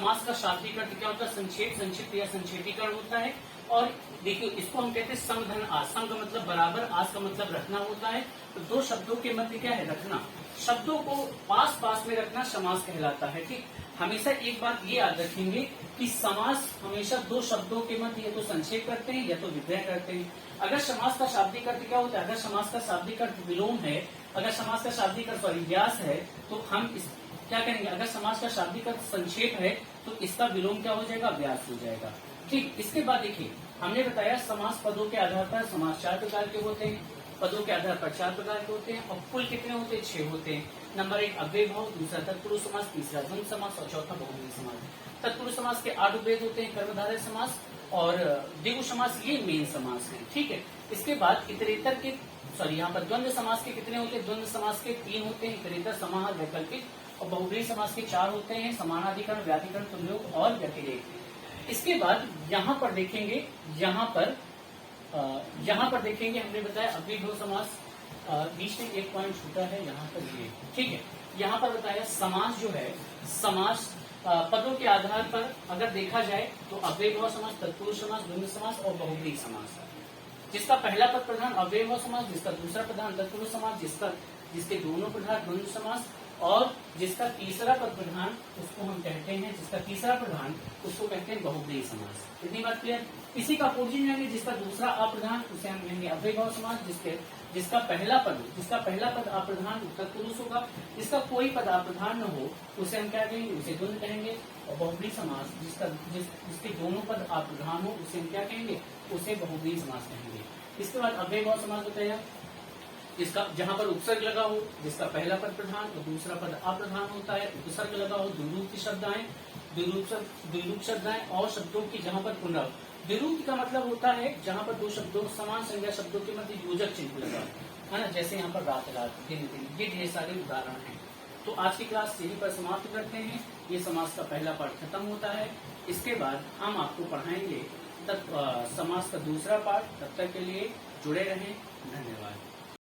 समास का शाब्दिक अर्थ क्या होता है? संक्षेप, संक्षिप्त या संक्षेपीकरण होता है। और देखिए इसको हम कहते हैं संग धन आस। संग का मतलब बराबर, आस का मतलब रखना होता है। तो दो शब्दों के मध्य क्या है? रखना। शब्दों को पास पास में रखना समास कहलाता है। ठीक, हमेशा एक बात ये याद रखेंगे कि समास हमेशा दो शब्दों के मध्य या तो संक्षेप करते हैं या तो विग्रह करते हैं। अगर समास का शाब्दिक अर्थ क्या होता है? अगर समास का शाब्दिक अर्थ विलोम है, अगर समास का शाब्दिक अर्थ व्यास है, तो हम इस क्या करेंगे? अगर समास का शाब्दिक अर्थ संक्षेप है तो इसका विलोम क्या हो जाएगा? व्यास हो जाएगा। ठीक, इसके बाद देखिए हमने बताया समास पदों के आधार पर समास 4 प्रकार के होते हैं। पदों के आधार पर 4 प्रकार के होते हैं और कुल कितने होते हैं? 6 होते हैं। नंबर 1 अव्ययभाव, दूसरा तत्पुरुष समास, तीसरा द्वंद्व समास और चौथा बहुव्रीहि समास। तत्पुरुष समास के 8 उपभेद होते हैं, कर्मधारय समास और द्विगु समास, ये मेन समास है। ठीक है, इसके बाद इतरेतर के यहाँ पर द्वंद्व समास के कितने होते हैं? द्वंद्व समास के 3 होते हैं, इतरेतर, समाहार, वैकल्पिक। और बहुव्रीहि समास के 4 होते हैं, समानाधिकरण, व्याधिकरण, तुल्योग और व्यतिरेक। इसके बाद यहाँ पर देखेंगे, यहाँ पर हमने बताया अव्ययभाव समास, बीच में एक पॉइंट छूटा है यहाँ पर ये। ठीक है, यहाँ पर बताया समास जो है, समास पदों के आधार पर अगर देखा जाए तो अव्ययभाव समास, तत्पुरुष समास, द्वंद्व समास और बहुव्रीहि समास। जिसका पहला पद प्रधान अव्ययभाव समास, जिसका दूसरा प्रधान तत्पुरुष समास, जिसके दोनों प्रधान द्वंद्व समास और जिसका तीसरा पद प्रधान उसको हम कहते हैं, जिसका तीसरा प्रधान उसको कहते हैं बहुव्रीहि समास। इतनी बात क्लियर? इसी का अपोजिट यानी जिसका दूसरा अप्रधान उसे हम कहेंगे अव्ययभाव समास, जिसका पहला पद अप्रधान तत्पुरुष होगा, जिसका कोई पद अप्रधान न हो उसे हम क्या कहेंगे? उसे द्वंद्व कहेंगे। और बहुव्रीहि समास जिसके दोनों पद अप्रधान हो उसे हम क्या कहेंगे? उसे बहुव्रीहि समास कहेंगे। इसके बाद अव्ययभाव समास बताया जिसका जहां पर उपसर्ग लगा हो, जिसका पहला पद प्रधान और दूसरा पद अप्रधान होता है, उपसर्ग लगा हो, द्विरूप शब्दाएं, द्विरूप शब्दाएं और शब्दों की जहां पर पुनर्। द्विरूप का मतलब होता है जहां पर दो शब्दों समान संज्ञा शब्दों के मध्य योजक चिन्ह लगा है ना, जैसे यहाँ पर रात रात, दिन दिन, ये ढेर सारे उदाहरण हैं। तो आज की क्लास यहीं पर समाप्त करते हैं। ये समास का पहला पार्ट खत्म होता है। इसके बाद हम आपको पढ़ाएंगे समास का दूसरा पार्ट। तब तक के लिए जुड़े रहें। धन्यवाद।